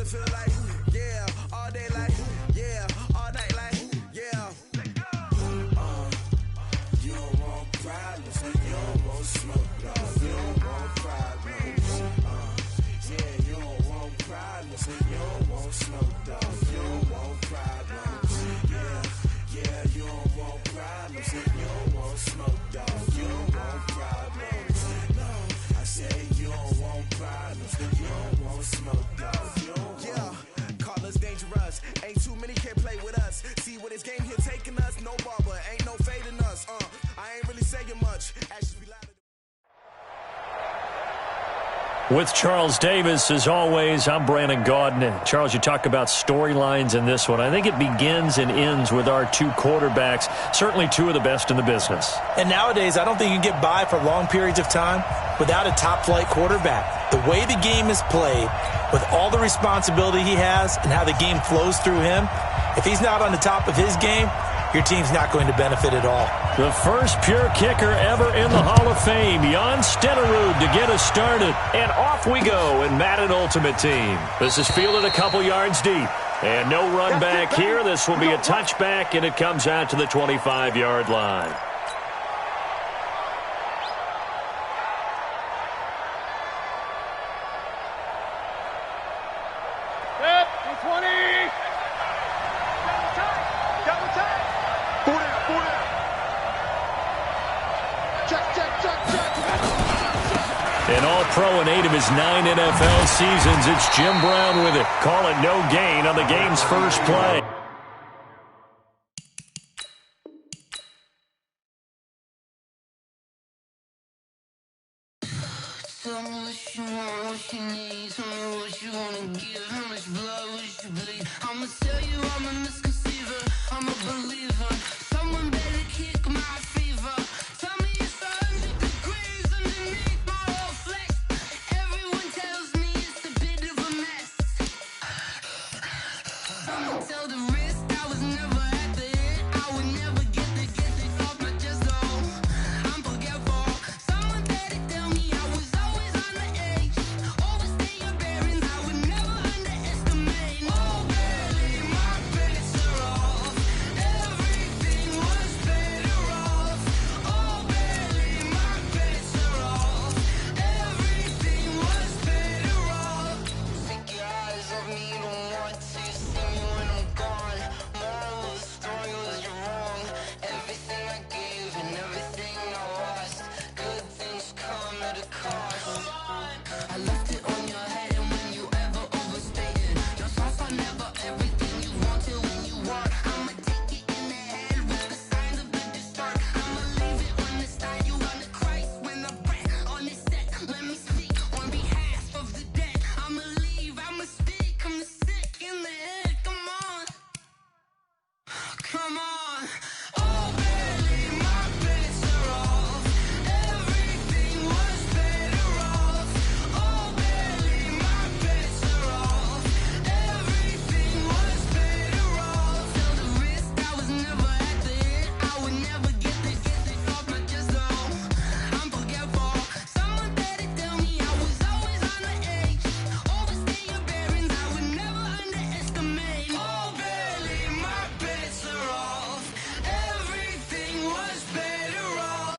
really feel like, yeah, all day like, yeah, all night like, yeah. You don't want problems, you don't want smoke, dog. You don't want problems. Yeah, you don't want problems, you don't want smoke, dog. You don't want problems. Yeah, you don't want problems, you don't want smoke, dog. You don't want problems. No, I say you don't want problems, you don't want smoke, dog. You don't want. Call us dangerous. Ain't too many can play with us. See where this game here taking us. No barber, ain't no fading us. I ain't really saying much. Actions be louder. With Charles Davis, as always, I'm Brandon Gaudin. And Charles, you talk about storylines in this one. I think it begins and ends with our two quarterbacks, certainly two of the best in the business. And nowadays, I don't think you can get by for long periods of time without a top-flight quarterback. The way the game is played, with all the responsibility he has and how the game flows through him, if he's not on the top of his game, your team's not going to benefit at all. The first pure kicker ever in the Hall of Fame, Jan Stenerud, to get us started. And off we go in Madden Ultimate Team. This is fielded a couple yards deep. And no run back here. This will be a touchback, and it comes out to the 25-yard line. An All-Pro in 8 of his 9 NFL seasons. It's Jim Brown with it. Call it no gain on the game's first play. Tell me what you want, what you need. Tell me what you wanna give. How much blood would you bleed? I'ma tell you I'm a misconceiver. I'm a believer. Someone better kick my fever. Tell me it's 100 degrees underneath my whole flesh. Everyone tells me it's a bit of a mess. I'ma tell the risk I was never at the end. I would never get the off my chest. Oh, I'm forgetful. Someone better tell me I was always on the edge. Overstay your bearings. I would never underestimate. Oh, barely my bets are off. Everything was better off. Oh, barely my bets are off. Everything was better off. Take your eyes off me, you don't want to see me when I'm gone. Moral of the story was you're wrong. Everything I gave and everything I lost. Good things come at a cost. I left it on your head, and when you ever overstay it, your thoughts are never everything you want till when you want. I'ma take it in the head with the signs of the distort. I'ma leave it on the side. You on the Christ when the breath on this set. Let me speak on behalf of the dead. I'ma leave, I'ma speak. I'm the sick in the head. Come on, come on. Oh, barely my bets are off. Everything was better off. Oh, barely my bets are off. Everything was better off. Tell the risk I was never at the end. I would never get this off my chest. Oh, I'm forgetful. Someone better tell me I was always on the edge. Overstay your bearings. I would never underestimate. Oh, barely my bets are off. Everything was better off.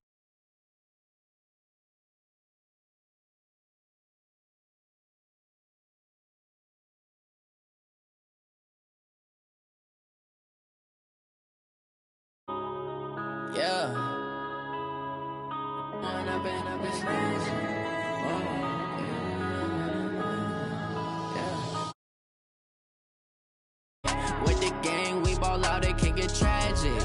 Yeah. Man, I've been slashing. Yeah. With the gang, we ball out, it can get tragic.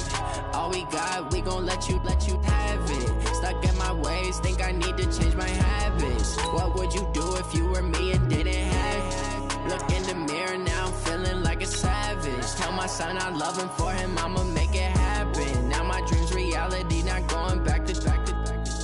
All we got, we gon' let you have it. Stuck in my ways, think I need to change my habits. What would you do if you were me and didn't have it? Look in the mirror, now I'm feeling like a savage. Tell my son I love him, for him I'ma make it happen. Now my dream's reality, not going back to.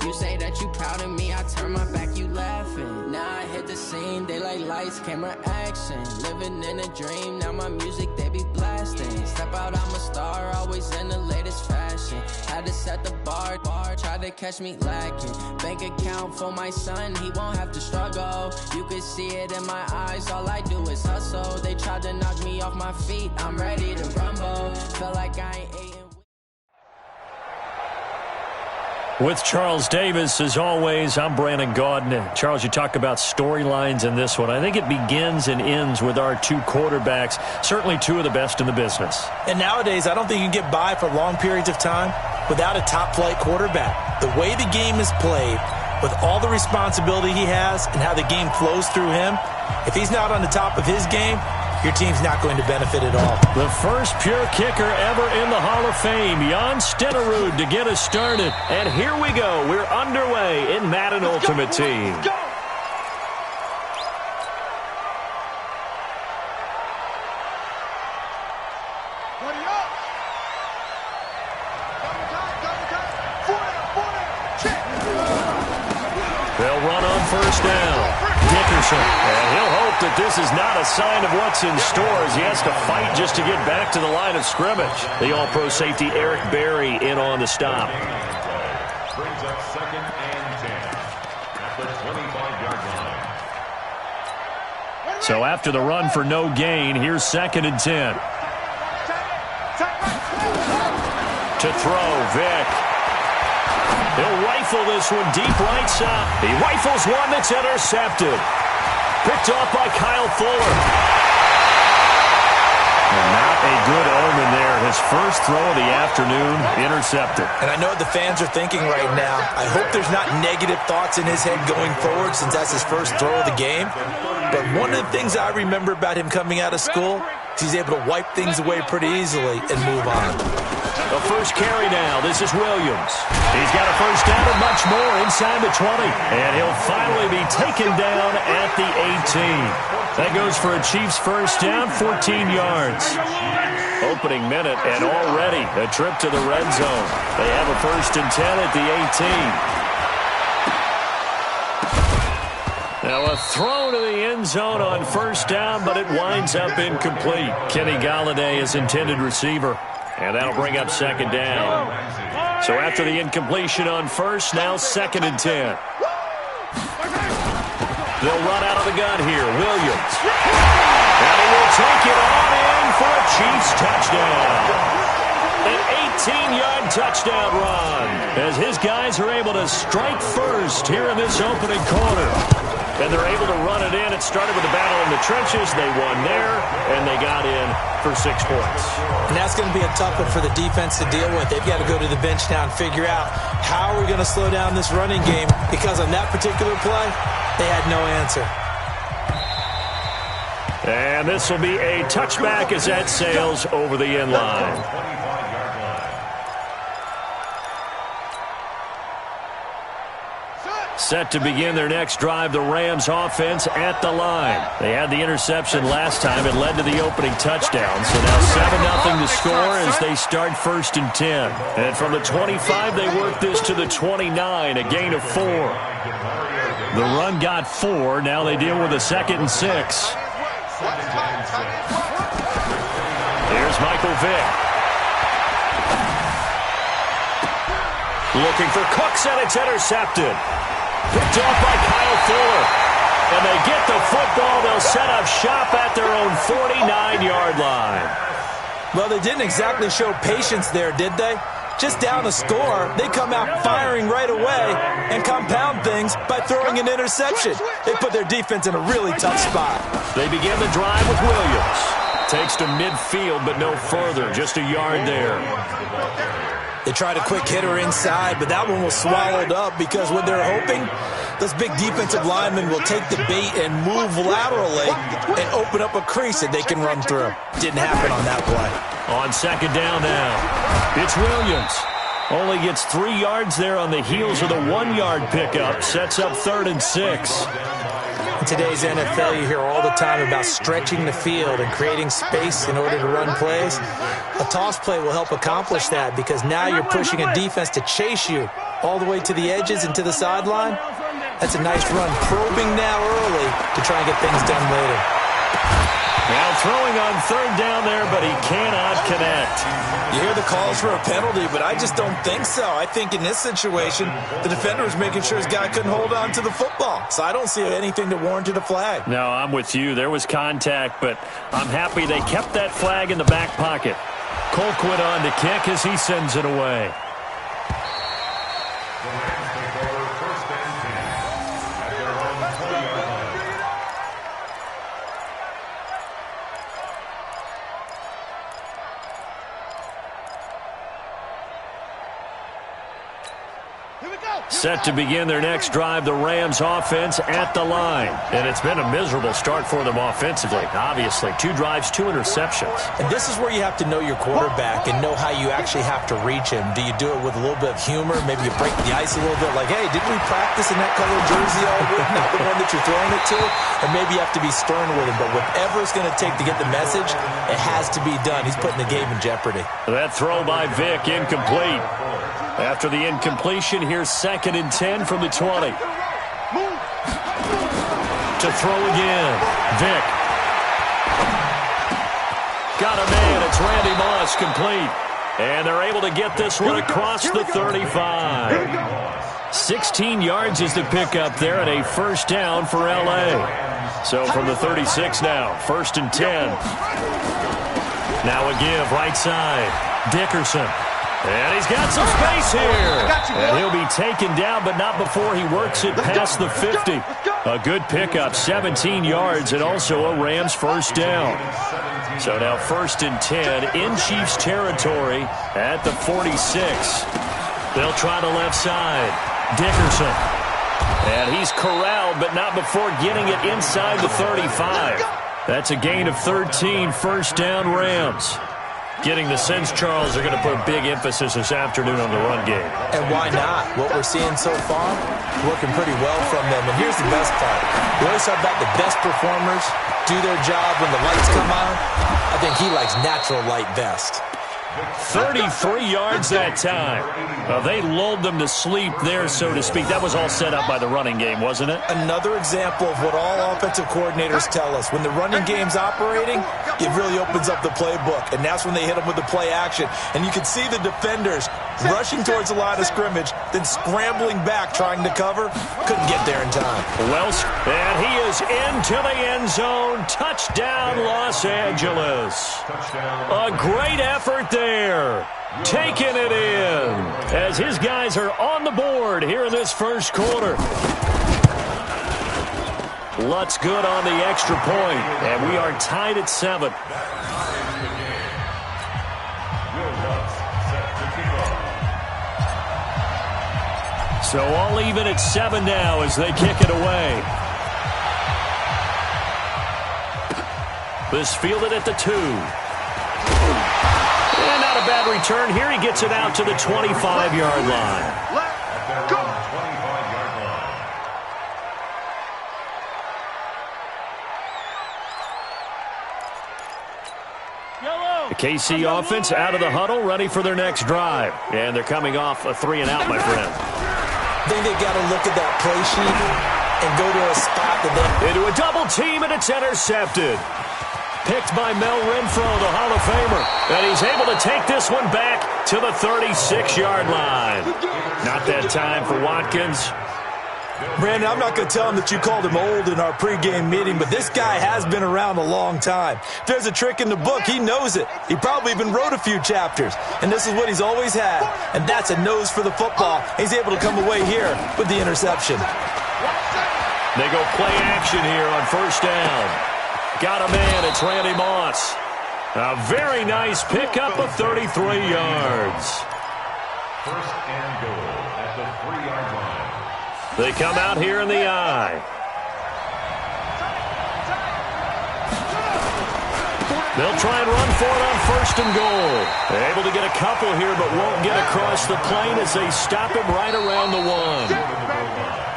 You say that you proud of me, I turn my back, you laughing. Now I hit the scene, daylight lights, camera action. Living in a dream, now my music, they be blasting. Step out, I'm a star, always in the latest fashion. Had to set the bar, try to catch me lacking. Bank account for my son, he won't have to struggle. You could see it in my eyes. All I do is hustle. They tried to knock me off my feet. I'm ready to rumble. Feel like I ain't eating. With Charles Davis, as always, I'm Brandon Gaudin. Charles, you talk about storylines in this one. I think it begins and ends with our two quarterbacks, certainly two of the best in the business. And nowadays, I don't think you can get by for long periods of time without a top-flight quarterback. The way the game is played, with all the responsibility he has and how the game flows through him, if he's not on the top of his game, your team's not going to benefit at all. The first pure kicker ever in the Hall of Fame, Jan Stenerud, to get us started. And here we go. We're underway in Madden Ultimate Team. Let's go. They'll run on first down. Dickerson, and he'll hope that this is not a sign of what's in store as he has to fight just to get back to the line of scrimmage. The All-Pro safety Eric Berry in on the stop. Brings up 2nd and 10 at the 25-yard line. So after the run for no gain, here's 2nd and 10. To throw, Vick. He'll rifle this one deep right side. He rifles one that's intercepted. Picked off by Kyle Fuller. And not a good omen there. His first throw of the afternoon, intercepted. And I know what the fans are thinking right now. I hope there's not negative thoughts in his head going forward since that's his first throw of the game. But one of the things I remember about him coming out of school is he's able to wipe things away pretty easily and move on. The first carry now. This is Williams. He's got a first down and much more inside the 20. And he'll finally be taken down at the 18. That goes for a Chiefs first down, 14 yards. Opening minute and already a trip to the red zone. They have a 1st and 10 at the 18. Now a throw to the end zone on first down, but it winds up incomplete. Kenny Galladay is intended receiver. And that'll bring up 2nd down. So after the incompletion on first, now 2nd and 10. They'll run out of the gun here. Williams. And he will take it on in for a Chiefs touchdown. An 18-yard touchdown run as his guys are able to strike first here in this opening quarter. And they're able to run it in. It started with a battle in the trenches. They won there, and they got in for 6 points. And that's going to be a tough one for the defense to deal with. They've got to go to the bench now and figure out how are we going to slow down this running game, because on that particular play, they had no answer. And this will be a touchback as that sails over the end line. Set to begin their next drive, the Rams offense at the line. They had the interception last time. It led to the opening touchdown. So now 7-0 to score as they start 1st and 10. And from the 25, they work this to the 29, a gain of 4. The run got 4. Now they deal with a 2nd and 6. Here's Michael Vick. Looking for Cooks, and it's intercepted. Picked off by Kyle Fuller. And they get the football. They'll set up shop at their own 49-yard line. Well, they didn't exactly show patience there, did they? Just down a score, they come out firing right away and compound things by throwing an interception. They put their defense in a really tough spot. They begin the drive with Williams. Takes to midfield, but no further. Just a yard there. They tried a quick hitter inside, but that one was swallowed up because what they're hoping, those big defensive linemen will take the bait and move laterally and open up a crease that they can run through. Didn't happen on that play. On 2nd down now, it's Williams. Only gets 3 yards there on the heels of the 1-yard pickup. Sets up 3rd and 6. In today's NFL, you hear all the time about stretching the field and creating space in order to run plays. A toss play will help accomplish that because now you're pushing a defense to chase you all the way to the edges and to the sideline. That's a nice run, probing now early to try and get things done later. Now throwing on third down there, but he cannot connect. You hear the calls for a penalty, but I just don't think so. I think in this situation, the defender was making sure his guy couldn't hold on to the football. So I don't see anything that warranted a flag. No, I'm with you. There was contact, but I'm happy they kept that flag in the back pocket. Colquitt on to kick as he sends it away. The Rams take over first and 10 at their own 20-yard line. Set to begin their next drive, the Rams offense at the line. And it's been a miserable start for them offensively, obviously. 2 drives, 2 interceptions. And this is where you have to know your quarterback and know how you actually have to reach him. Do you do it with a little bit of humor? Maybe you break the ice a little bit like, hey, didn't we practice in that color jersey all week? Not the one that you're throwing it to? Or maybe you have to be stern with him. But whatever it's going to take to get the message, it has to be done. He's putting the game in jeopardy. That throw by Vick, incomplete. After the incompletion, here's 2nd and 10 from the 20. To throw again. Vick. Got a man. It's Randy Moss, complete. And they're able to get this one across the 35. 16 yards is the pickup there and a first down for L.A. So from the 36 now, 1st and 10. Now a give, right side. Dickerson. And he's got some space here. And he'll be taken down, but not before he works it past the 50. A good pickup, 17 yards, and also a Rams first down. So now 1st and 10 in Chiefs territory at the 46. They'll try the left side. Dickerson. And he's corralled, but not before getting it inside the 35. That's a gain of 13, first down Rams. Getting the sense, Charles, they're going to put a big emphasis this afternoon on the run game. And why not? What we're seeing so far, working pretty well from them. And here's the best part. We always talk about the best performers do their job when the lights come on. I think he likes natural light best. 33 yards that time. They lulled them to sleep there, so to speak. That was all set up by the running game, wasn't it? Another example of what all offensive coordinators tell us. When the running game's operating, it really opens up the playbook. And that's when they hit them with the play action. And you can see the defenders rushing towards the line of scrimmage, then scrambling back trying to cover. Couldn't get there in time. Well, and he is into the end zone. Touchdown, Los Angeles. A great effort there. Taking it in as his guys are on the board here in this first quarter. Lutz good on the extra point, and we are tied at 7. So all even at 7 now as they kick it away. This fielded at the 2. And not a bad return. Here he gets it out to the 25-yard line. Let's go. 25-yard line. The KC offense out of the huddle, ready for their next drive. And they're coming off a 3-and-out, my friend. I think they've got to look at that play sheet and go to a spot that they... Into a double team, and it's intercepted. Picked by Mel Renfro, the Hall of Famer. And he's able to take this one back to the 36-yard line. Not that time for Watkins. Brandon, I'm not going to tell him that you called him old in our pregame meeting, but this guy has been around a long time. If there's a trick in the book, he knows it. He probably even wrote a few chapters. And this is what he's always had. And that's a nose for the football. He's able to come away here with the interception. They go play action here on first down. Got a man, it's Randy Moss. A very nice pickup of 33 yards. First and goal at the 3-yard line. They come out here in the I. They'll try and run for it on first and goal. They're able to get a couple here, but won't get across the plane as they stop him right around the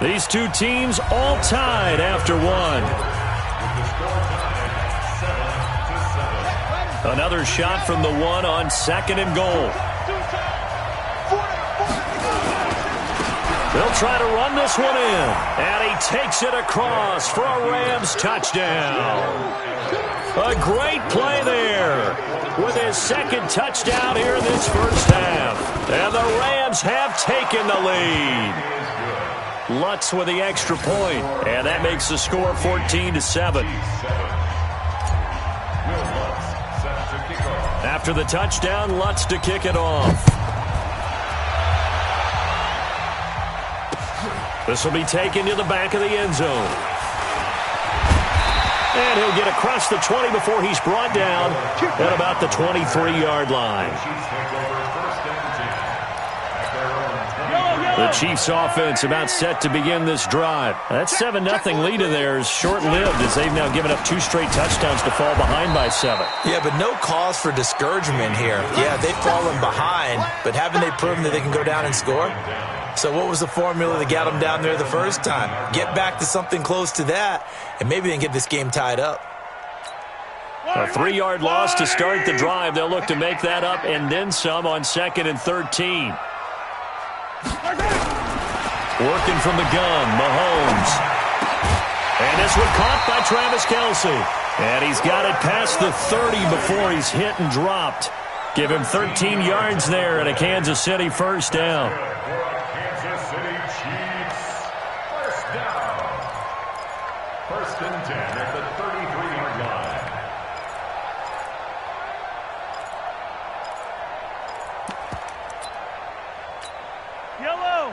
1. These two teams all tied after 1. Another shot from the 1 on 2nd and goal. They'll try to run this one in. And he takes it across for a Rams touchdown. A great play there with his second touchdown here in this first half. And the Rams have taken the lead. Lutz with the extra point. And that makes the score 14-7. After the touchdown, Lutz to kick it off. This will be taken to the back of the end zone. And he'll get across the 20 before he's brought down at about the 23-yard line. The Chiefs offense about set to begin this drive. That 7-0 lead of theirs short-lived as they've now given up 2 straight touchdowns to fall behind by 7. Yeah, but no cause for discouragement here. Yeah, they've fallen behind, but haven't they proven that they can go down and score? So what was the formula that got them down there the first time? Get back to something close to that, and maybe they can get this game tied up. A 3-yard loss to start the drive. They'll look to make that up and then some on 2nd and 13. Working from the gun, Mahomes. And this one caught by Travis Kelce. And he's got it past the 30 before he's hit and dropped. Give him 13 yards there and a Kansas City first down. Kansas City Chiefs first down. 1st and 10 at the 33-yard line.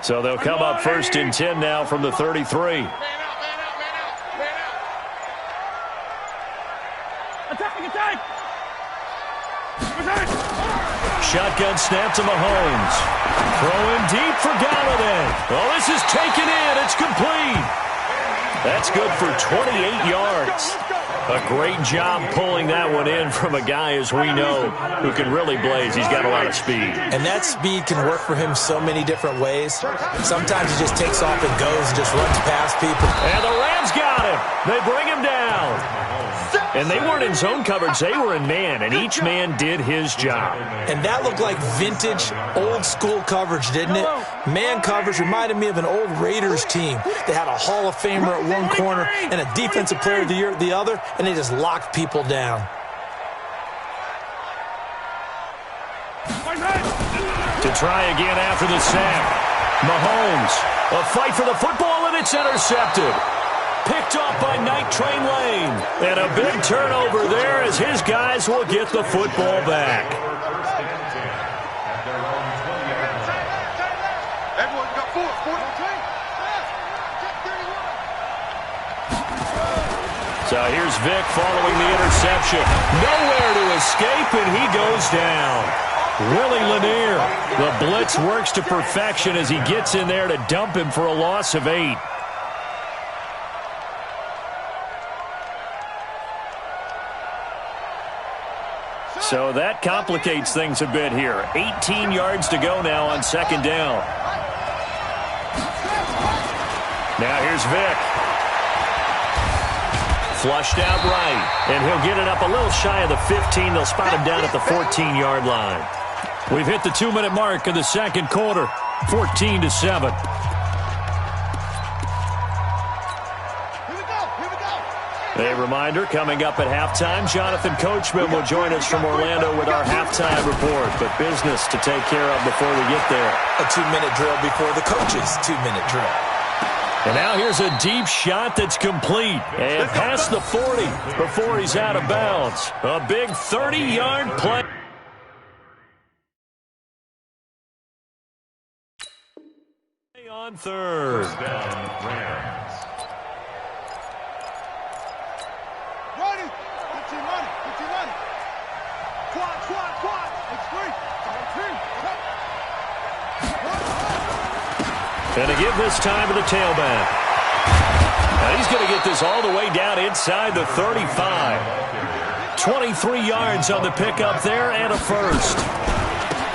So they'll come up 1st and 10 now from the 33. Shotgun snap to Mahomes. Throwing deep for Galladay. Oh, this is taken in. It's complete. That's good for 28 yards. A great job pulling that one in from a guy, as we know, who can really blaze. He's got a lot of speed. And that speed can work for him so many different ways. Sometimes he just takes off and goes and just runs past people. And the Rams got him. They bring him down. And they weren't in zone coverage. They were in man, and each man did his job. And that looked like vintage, old-school coverage, didn't it? Man coverage reminded me of an old Raiders team. They had a Hall of Famer at one corner and a Defensive Player of the Year at the other, and they just locked people down. To try again after the sack. Mahomes, a fight for the football, and it's intercepted. Picked off by Night Train Lane. And a big turnover there as his guys will get the football back. Everyone's got 4. So here's Vic following the interception. Nowhere to escape, and he goes down. Willie Lanier. The blitz works to perfection as he gets in there to dump him for a loss of 8. So that complicates things a bit here. 18 yards to go now on 2nd down. Now here's Vic. Flushed out right. And he'll get it up a little shy of the 15. They'll spot him down at the 14-yard line. We've hit the 2-minute mark of the 2nd quarter. 14-7. A reminder, coming up at halftime, Jonathan Coachman will join us from Orlando with our halftime report. But business to take care of before we get there. A 2-minute drill before the coach's 2-minute drill. And now here's a deep shot that's complete. And past the 40 before he's out of bounds. A big 30-yard play. On 3rd. First down, Rams. And to give this time to the tailback. Now he's going to get this all the way down inside the 35. 23 yards on the pickup there and a first.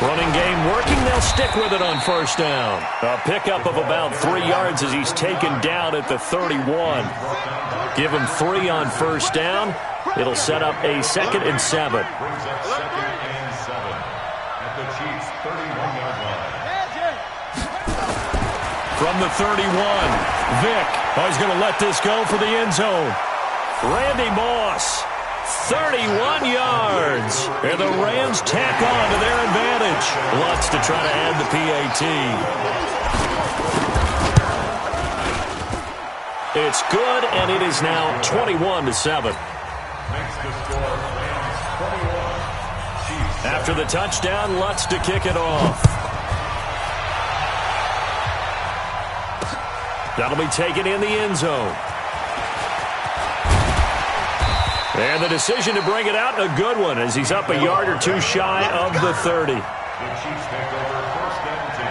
Running game working. They'll stick with it on 1st down. A pickup of about 3 yards as he's taken down at the 31. Give him 3 on 1st down. It'll set up a 2nd and 7. Brings up 2nd and 7 at the Chiefs' 31-yard line. from the 31. Vick, he's going to let this go for the end zone. Randy Moss, 31 yards. And the Rams tack on to their advantage. Lutz to try to add the PAT. It's good, and it is now 21-7. After the touchdown, Lutz to kick it off. That'll be taken in the end zone. And the decision to bring it out, a good one, as he's up a yard or two shy of the 30. The Chiefs take over first and 10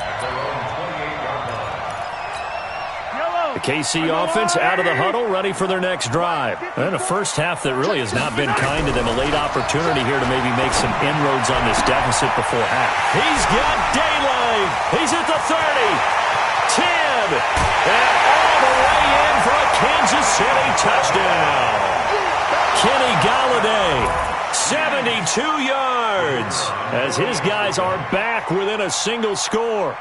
at their own 28-yard line. The KC offense out of the huddle, ready for their next drive. And a first half that really has not been kind to them. A late opportunity here to maybe make some inroads on this deficit before half. He's got daylight. He's at the 30. 10. And all the way in for a Kansas City touchdown. Kenny Golladay, 72 yards, as his guys are back within a single score.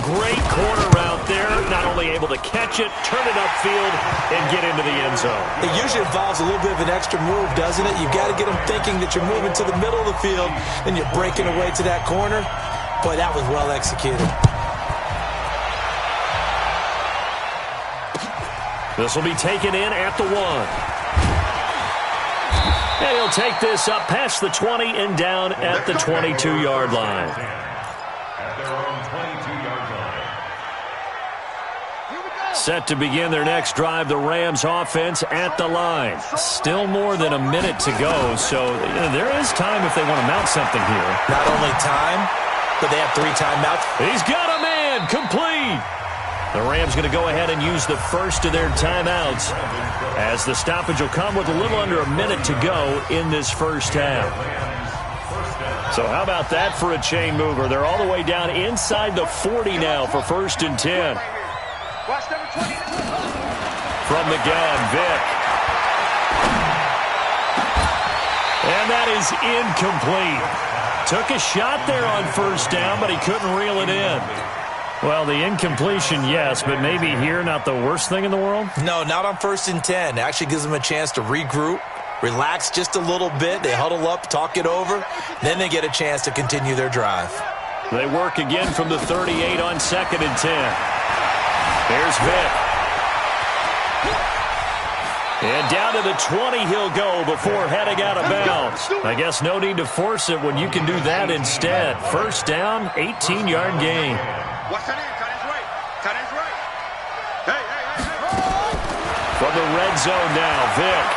Great corner route there, not only able to catch it, turn it upfield, and get into the end zone. It usually involves a little bit of an extra move, doesn't it? You've got to get them thinking that you're moving to the middle of the field, and you're breaking away to that corner. Boy, that was well executed. This will be taken in at the 1. And he'll take this up past the 20 and down at the 22-yard line. At their own 22-yard line. Set to begin their next drive, the Rams offense at the line. Still more than a minute to go, so there is time if they want to mount something here. Not only time, but they have 3 timeouts. He's got a man, complete. The Rams going to go ahead and use the first of their timeouts, as the stoppage will come with a little under a minute to go in this first half. So how about that for a chain mover? They're all the way down inside the 40 now for first and 10. From the gun, Vick. And that is incomplete. Took a shot there on first down, but he couldn't reel it in. Well, the incompletion, yes, but maybe here not the worst thing in the world? No, not on first and 10. It actually gives them a chance to regroup, relax just a little bit. They huddle up, talk it over. Then they get a chance to continue their drive. They work again from the 38 on second and 10. Here's Vick. And down to the 20 he'll go before heading out of bounds. I guess no need to force it when you can do that instead. First down, 18-yard gain. What's that in? Cut his right. Cut his right. Hey. From the red zone now, Vick.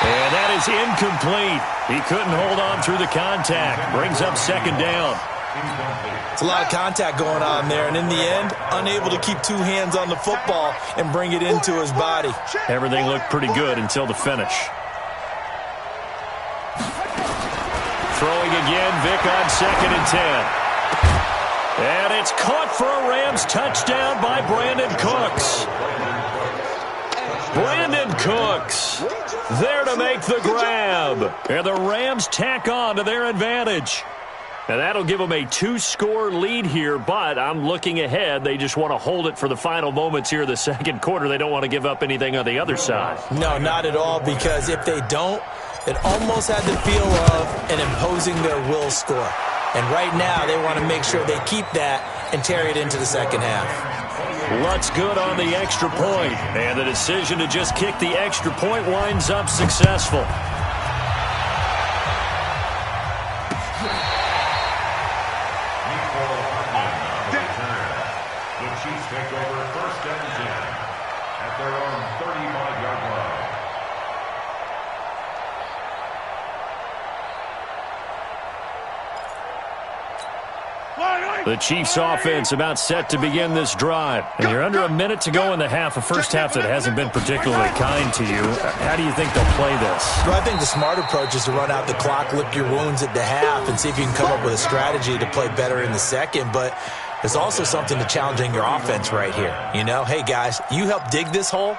And that is incomplete. He couldn't hold on through the contact. Brings up second down. It's a lot of contact going on there, and in the end, unable to keep 2 hands on the football and bring it into his body. Everything looked pretty good until the finish. Throwing again, Vick on second and 10. And it's caught for a Rams touchdown by Brandon Cooks. Brandon Cooks there to make the grab. And the Rams tack on to their advantage. And that'll give them a 2-score lead here, but I'm looking ahead. They just want to hold it for the final moments here of the second quarter. They don't want to give up anything on the other side. No, not at all, because if they don't, it almost had the feel of an imposing their will score. And right now, they want to make sure they keep that and carry it into the second half. Lutz good on the extra point, and the decision to just kick the extra point winds up successful. The Chiefs take over first and 10 at their own 35-yard line. The Chiefs offense about set to begin this drive. And you're under a minute to go in the half, a first half that hasn't been particularly kind to you. How do you think they'll play this? Well, I think the smart approach is to run out the clock, lick your wounds at the half, and see if you can come up with a strategy to play better in the second. But there's also something to challenging your offense right here. You know, hey, guys, you help dig this hole.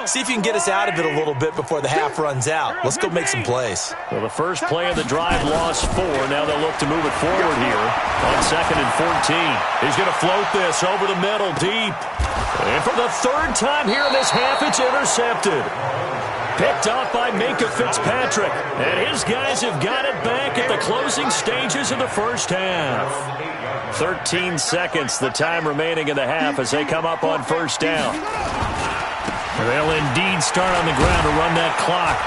See if you can get us out of it a little bit before the half runs out. Let's go make some plays. Well, the first play of the drive lost 4. Now they'll look to move it forward here on 2nd and 14. He's going to float this over the middle deep. And for the 3rd time here in this half, it's intercepted. Picked off by Minka Fitzpatrick. And his guys have got it back at the closing stages of the first half. 13 seconds, the time remaining in the half as they come up on 1st down. They'll indeed start on the ground to run that clock.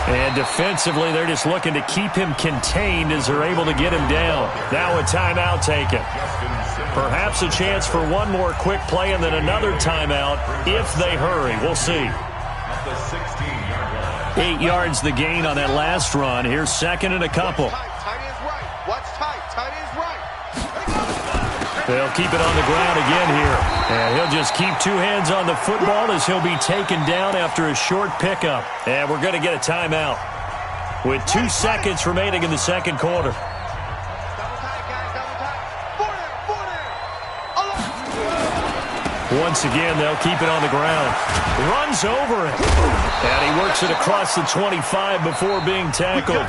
And defensively, they're just looking to keep him contained as they're able to get him down. Now a timeout taken. Perhaps a chance for one more quick play and then another timeout if they hurry. We'll see. 8 yards the gain on that last run. Here's 2nd and a couple. Tight end's right. Watch tight. Tight end's right. They'll keep it on the ground again here. And he'll just keep 2 hands on the football as he'll be taken down after a short pickup. And we're going to get a timeout with 2 seconds remaining in the 2nd quarter. Once again, they'll keep it on the ground. Runs over it. And he works it across the 25 before being tackled.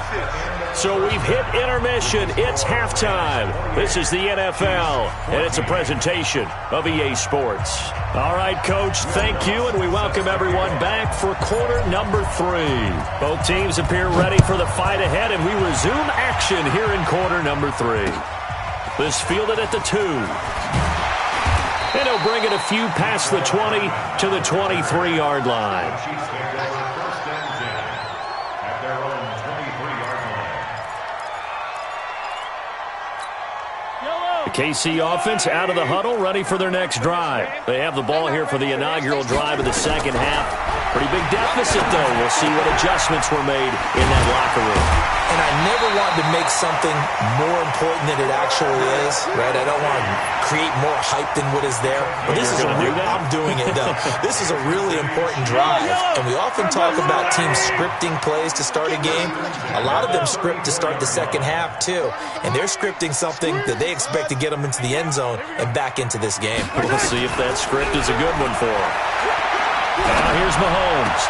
So we've hit intermission. It's halftime. This is the NFL, and it's a presentation of EA Sports. All right, Coach, thank you, and we welcome everyone back for quarter number 3. Both teams appear ready for the fight ahead, and we resume action here in quarter number 3. This fielded at the 2. And he'll bring it a few past the 20 to the 23-yard line. The KC offense out of the huddle, ready for their next drive. They have the ball here for the inaugural drive of the 2nd half. Pretty big deficit, though. We'll see what adjustments were made in that locker room. And I never want to make something more important than it actually is, right? I don't want to create more hype than what is there. But this is I'm doing it, though. This is a really important drive. And we often talk about teams scripting plays to start a game. A lot of them script to start the 2nd half, too. And they're scripting something that they expect to get them into the end zone and back into this game. We'll see if that script is a good one for them. Now here's Mahomes.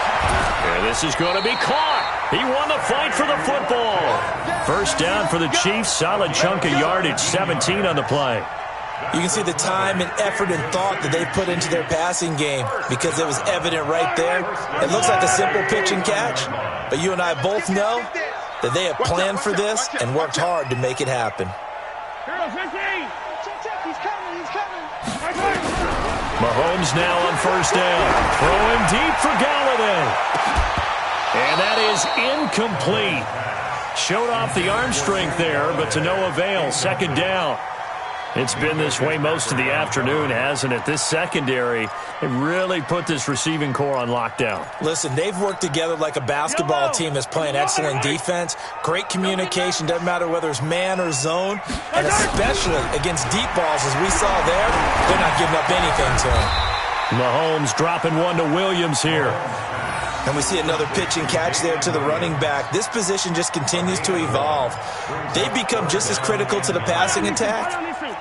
And this is going to be caught. He won the fight for the football. 1st down for the Chiefs. Solid chunk of yardage. 17 on the play. You can see the time and effort and thought that they put into their passing game because it was evident right there. It looks like a simple pitch and catch, but you and I both know that they have planned for this and worked hard to make it happen. Mahomes now on 1st down. Throwing deep for Galladay. And that is incomplete. Showed off the arm strength there, but to no avail. 2nd down. It's been this way most of the afternoon, hasn't it? This secondary, it really put this receiving core on lockdown. Listen, they've worked together like a basketball team that's playing excellent defense. Great communication, doesn't matter whether it's man or zone. And especially against deep balls, as we saw there, they're not giving up anything to him. Mahomes dropping one to Williams here. And we see another pitch and catch there to the running back. This position just continues to evolve. They become just as critical to the passing attack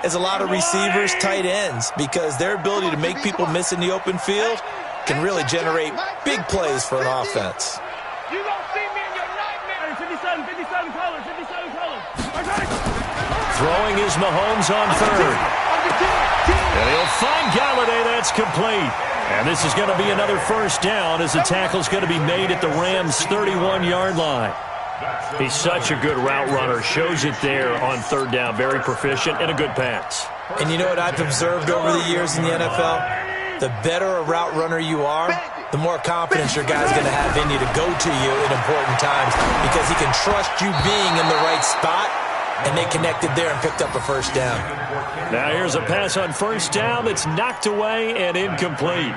as a lot of receivers, tight ends, because their ability to make people miss in the open field can really generate big plays for an offense. You don't see me in your nightmare. 57 colors, 57 colors. Throwing is Mahomes on 3rd. And he'll find Galladay. That's complete. And this is going to be another 1st down as the tackle's going to be made at the Rams' 31-yard line. He's such a good route runner. Shows it there on 3rd down. Very proficient and a good pass. And you know what I've observed over the years in the NFL? The better a route runner you are, the more confidence your guy's going to have in you to go to you in important times because he can trust you being in the right spot. And they connected there and picked up a 1st down. Now here's a pass on 1st down that's knocked away and incomplete.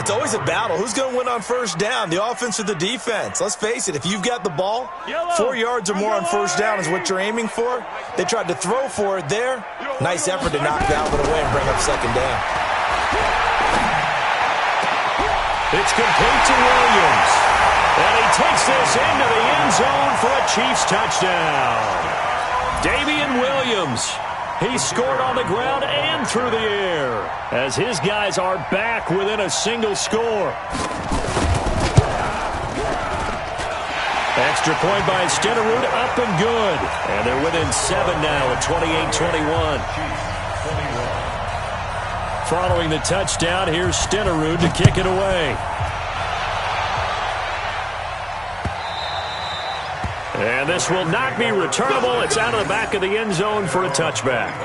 It's always a battle. Who's going to win on 1st down, the offense or the defense? Let's face it, if you've got the ball, 4 yards or more on 1st down is what you're aiming for. They tried to throw for it there. Nice effort to knock that one away and bring up 2nd down. It's complete to Williams. And he takes this into the end zone for a Chiefs touchdown. Damian Williams, he scored on the ground and through the air as his guys are back within a single score. Extra point by Stenerud, up and good. And they're within 7 now at 28-21. Following the touchdown, here's Stenerud to kick it away. And this will not be returnable. It's out of the back of the end zone for a touchback.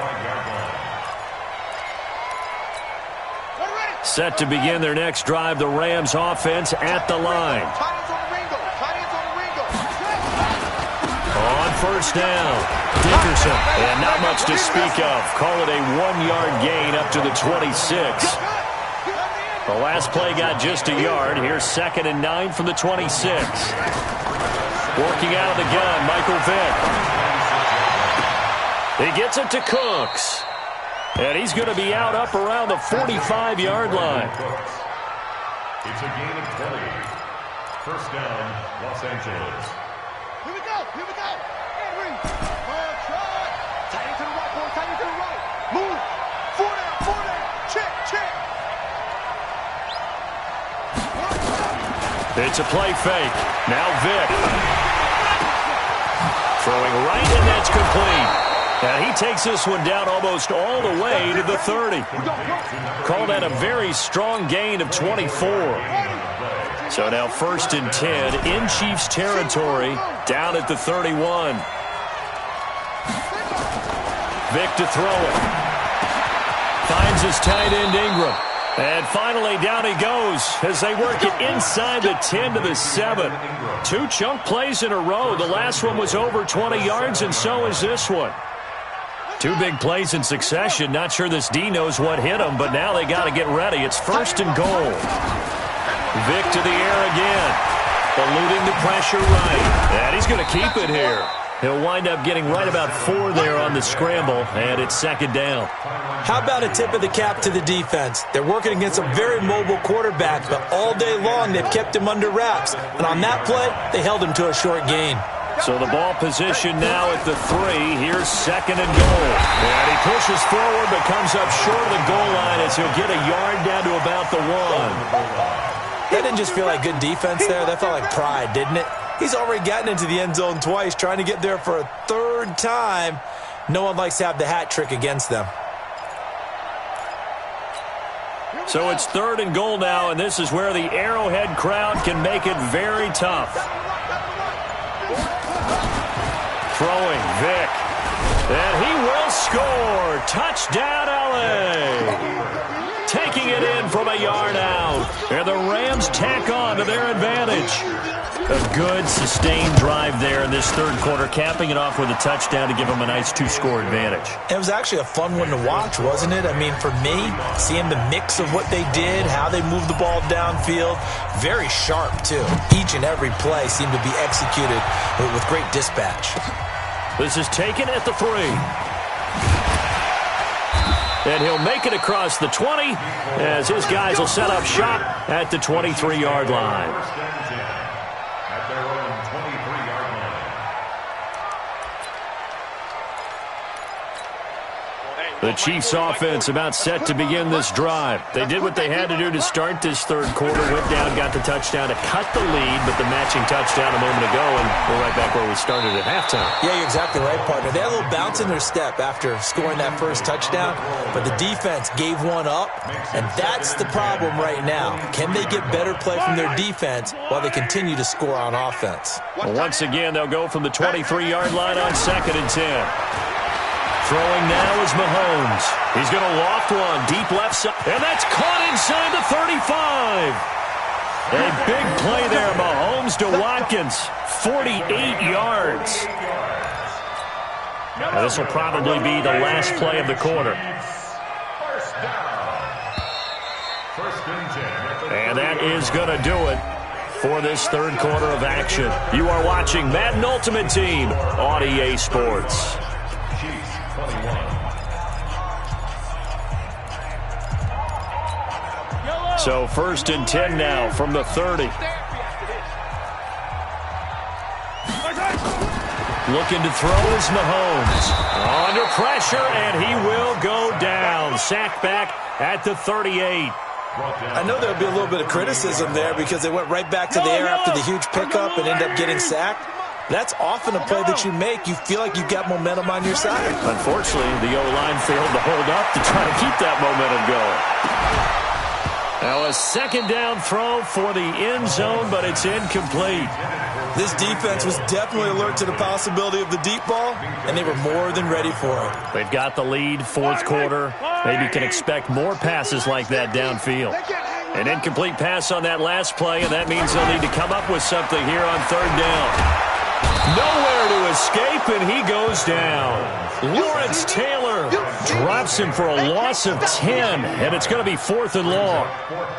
Set to begin their next drive, the Rams offense at the line. On first down, Dickerson, and not much to speak of. Call it a 1-yard gain up to the 26. The last play got just a yard. Here's 2nd and 9 from the 26. Working out of the gun, Michael Vick. He gets it to Cooks. And he's going to be out up around the 45-yard line. It's a gain of 20. First down, Los Angeles. Here we go. And read. Tight end to the right, boy. Tight end to the right. Move. 4 down. Check. It's a play fake. Now Vick. Throwing right, and that's complete. And he takes this one down almost all the way to the 30. Call that a very strong gain of 24. So now 1st and 10 in Chiefs territory, down at the 31. Vick to throw it. Finds his tight end Ingram. And finally down he goes as they work it inside the 10 to the 7. 2 chunk plays in a row. The last one was over 20 yards, and so is this one. 2 big plays in succession. Not sure this D knows what hit him, but now they got to get ready. It's 1st and goal. Vick to the air again. Eluding the pressure right. And he's going to keep it here. He'll wind up getting right about 4 there on the scramble, and it's 2nd down. How about a tip of the cap to the defense? They're working against a very mobile quarterback, but all day long they've kept him under wraps. And on that play, they held him to a short gain. So the ball position now at the 3. Here's 2nd and goal. And he pushes forward but comes up short of the goal line as he'll get a yard down to about the 1. That didn't just feel like good defense there. That felt like pride, didn't it? He's already gotten into the end zone twice, trying to get there for a 3rd time. No one likes to have the hat trick against them. So it's 3rd and goal now, and this is where the Arrowhead crowd can make it very tough. Throwing, Vick. And he will score. Touchdown, LA. Taking it in from a yard out. And the Rams tack on to their advantage. A good, sustained drive there in this 3rd quarter, capping it off with a touchdown to give them a nice 2-score advantage. It was actually a fun one to watch, wasn't it? I mean, for me, seeing the mix of what they did, how they moved the ball downfield, very sharp, too. Each and every play seemed to be executed with great dispatch. This is taken at the 3. And he'll make it across the 20 as his guys will set up shop at the 23-yard line. The Chiefs offense about set to begin this drive. They did what they had to do to start this 3rd quarter. Went down, got the touchdown to cut the lead, but the matching touchdown a moment ago, and we're right back where we started at halftime. Yeah, you're exactly right, partner. They had a little bounce in their step after scoring that first touchdown, but the defense gave one up, and that's the problem right now. Can they get better play from their defense while they continue to score on offense? Well, once again, they'll go from the 23-yard line on 2nd and 10. Throwing now is Mahomes. He's going to loft one deep left side, and that's caught inside the 35. A big play there, Mahomes to Watkins, 48 yards. Now, this will probably be the last play of the quarter. And that is going to do it for this 3rd quarter of action. You are watching Madden Ultimate Team on EA Sports. So 1st and 10 now from the 30. Looking to throw is Mahomes. Under pressure, and he will go down. Sacked back at the 38. I know there'll be a little bit of criticism there because they went right back to the air after the huge pickup and ended up getting sacked. That's often a play that you make. You feel like you've got momentum on your side. Unfortunately, the O-line failed to hold up to try to keep that momentum going. Now a second down throw for the end zone, but it's incomplete. This defense was definitely alert to the possibility of the deep ball, and they were more than ready for it. They've got the lead, fourth quarter. Maybe can expect more passes like that downfield. An incomplete pass on that last play, and that means they'll need to come up with something here on third down. Nowhere to escape, and he goes down. Lawrence Taylor drops him for a loss of 10, and it's going to be 4th and long.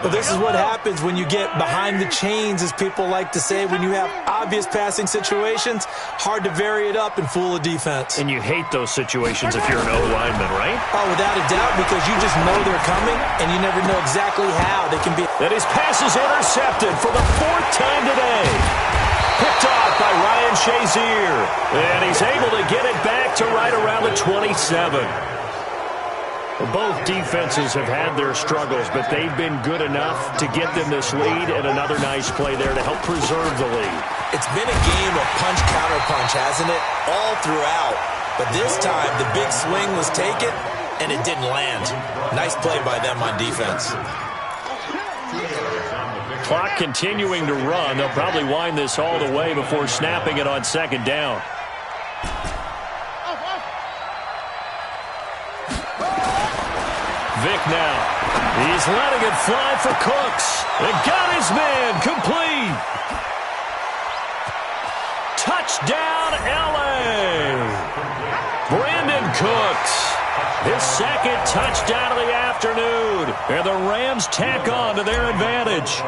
Well, this is what happens when you get behind the chains, as people like to say. When you have obvious passing situations, hard to vary it up and fool a defense. And you hate those situations if you're an O-lineman, right? Oh, without a doubt, because you just know they're coming, and you never know exactly how they can be. And his pass is intercepted for the 4th time today. Picked off by Ryan Shazier. And he's able to get it back to right around the 27. Both defenses have had their struggles, but they've been good enough to get them this lead, and another nice play there to help preserve the lead. It's been a game of punch-counter-punch, hasn't it? All throughout. But this time, the big swing was taken, and it didn't land. Nice play by them on defense. Clock continuing to run. They'll probably wind this all the way before snapping it on second down. Vick now. He's letting it fly for Cooks. And got his man complete. Touchdown, L.A. Brandon Cooks. His second touchdown of the afternoon. And the Rams tack on to their advantage.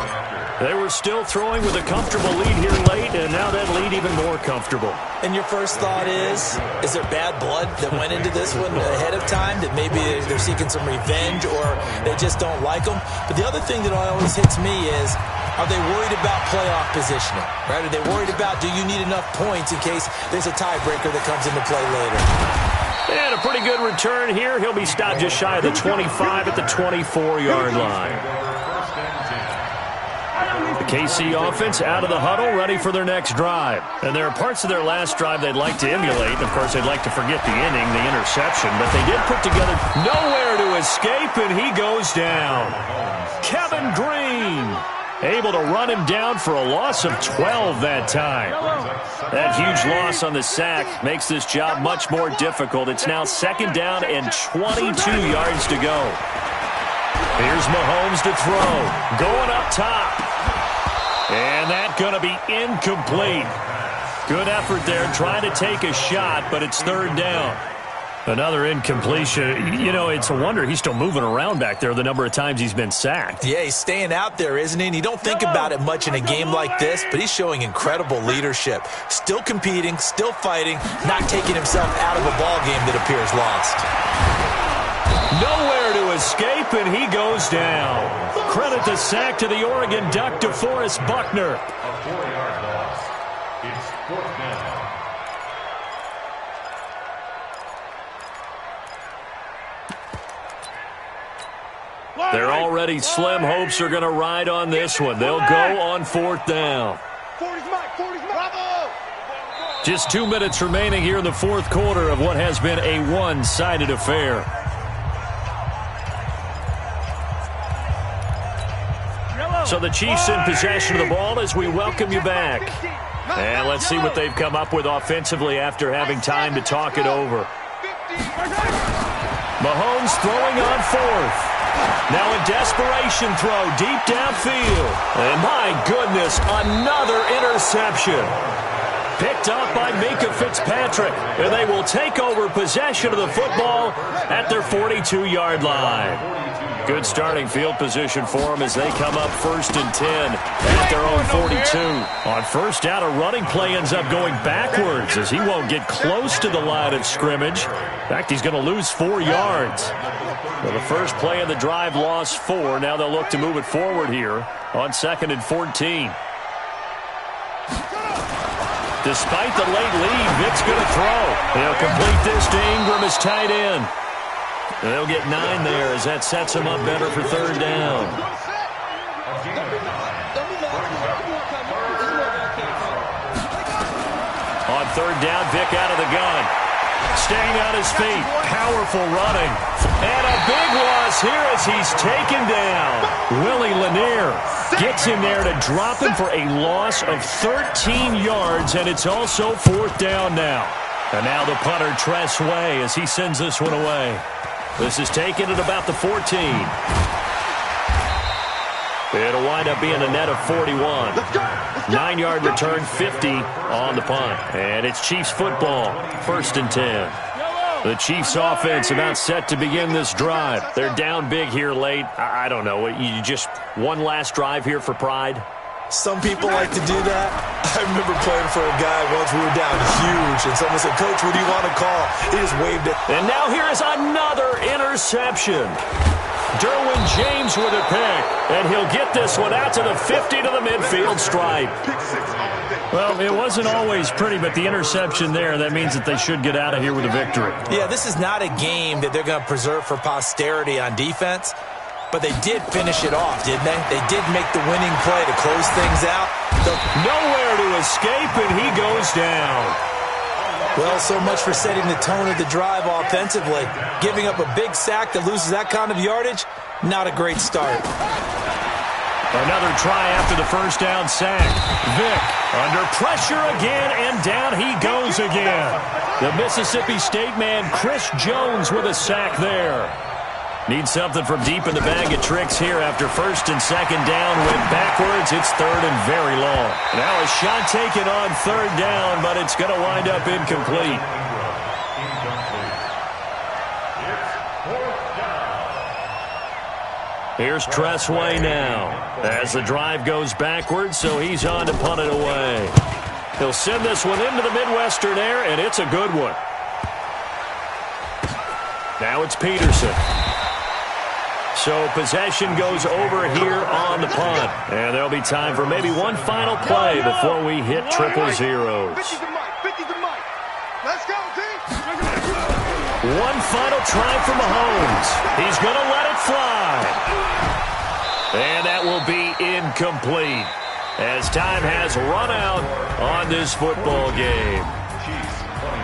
They were still throwing with a comfortable lead here late, and now that lead even more comfortable. And your first thought is there bad blood that went into this one ahead of time, that maybe they're seeking some revenge or they just don't like them? But the other thing that always hits me is, are they worried about playoff positioning? Right? Are they worried about, do you need enough points in case there's a tiebreaker that comes into play later? And a pretty good return here. He'll be stopped just shy of the 25 at the 24-yard line. The KC offense out of the huddle, ready for their next drive. And there are parts of their last drive they'd like to emulate. Of course, they'd like to forget the inning, the interception. But they did put together nowhere to escape, and he goes down. Kevin Green able to run him down for a loss of 12 that time. That huge loss on the sack makes this job much more difficult. It's now second down and 22 yards to go. Here's Mahomes to throw. Going up top. And that's going to be incomplete. Good effort there, trying to take a shot, but it's third down. Another incompletion. You know, it's a wonder he's still moving around back there the number of times he's been sacked. Yeah, he's staying out there, isn't he? And you don't think about it much in a game like this, but he's showing incredible leadership. Still competing, still fighting, not taking himself out of a ball game that appears lost. Nowhere to escape, and he goes down. Credit the sack to the Oregon Duck, DeForest Buckner. A 4-yard loss. It's 4th down. Their already slim hopes are going to ride on this one. They'll go on 4th down. 40's Mike, 40's Mike. Bravo! Just 2 minutes remaining here in the fourth quarter of what has been a one-sided affair. So the Chiefs in possession of the ball as we welcome you back. And let's see what they've come up with offensively after having time to talk it over. Mahomes throwing on 4th. Now a desperation throw deep downfield. And my goodness, another interception. Picked up by Minkah Fitzpatrick. And they will take over possession of the football at their 42-yard line. Good starting field position for them as they come up 1st and 10 at their own 42. On first down, a running play ends up going backwards as he won't get close to the line of scrimmage. In fact, he's going to lose 4 yards. Well, the first play of the drive lost 4. Now they'll look to move it forward here on 2nd and 14. Despite the late lead, Vick's going to throw. He'll complete this to Ingram as tight end. And they'll get 9 there as that sets them up better for third down. On third down, Vick out of the gun. Staying on his feet. Powerful running. And a big loss here as he's taken down. Willie Lanier gets him there to drop him for a loss of 13 yards, and it's also fourth down now. And now the punter, Tress Way, as he sends this one away. This is taken at about the 14. It'll wind up being a net of 41. 9-yard return, 50 on the punt. And it's Chiefs football, 1st and 10. The Chiefs offense about set to begin this drive. They're down big here late. I don't know. You just one last drive here for pride? Some people like to do that. I remember playing for a guy once we were down huge, and someone said, "Coach, what do you want to call?" He just waved it. And now here is another interception. Derwin James with a pick, and he'll get this one out to the 50 to the midfield stripe. Well, it wasn't always pretty, but the interception there, that means that they should get out of here with a victory. Yeah, this is not a game that they're going to preserve for posterity on defense, but they did finish it off, didn't they? They did make the winning play to close things out. Nowhere to escape, and he goes down. Well, so much for setting the tone of the drive offensively. Giving up a big sack that loses that kind of yardage, not a great start. Another try after the first down sack. Vick under pressure again, and down he goes again. The Mississippi State man, Chris Jones, with a sack there. Needs something from deep in the bag of tricks here after first and second down went backwards. It's third and very long. Now a shot taken on third down, but it's going to wind up incomplete. Here's Tress Way now as the drive goes backwards, so he's on to punt it away. He'll send this one into the Midwestern air, and it's a good one. Now it's Peterson. So possession goes over here on the punt. And there'll be time for maybe one final play before we hit triple zeros. Let's go, team. One final try for Mahomes. He's going to let it fly. And that will be incomplete as time has run out on this football game.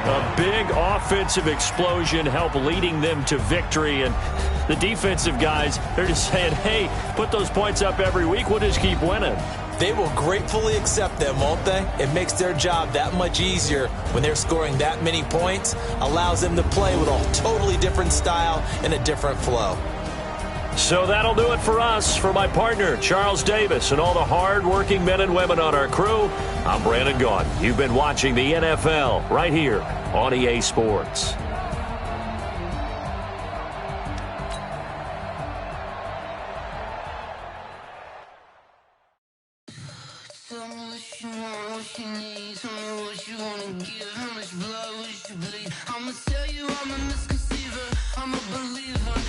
A big offensive explosion helped leading them to victory, and the defensive guys, they're just saying, hey, put those points up every week, we'll just keep winning. They will gratefully accept them, won't they? It makes their job that much easier when they're scoring that many points, allows them to play with a totally different style and a different flow. So that'll do it for us. For my partner, Charles Davis, and all the hard-working men and women on our crew, I'm Brandon Gaughan. You've been watching the NFL right here on EA Sports. Tell me what you want, what you need. Tell me what you wanna give. How much blood would you bleed? I'ma tell you I'm a misconceiver. I'm a believer.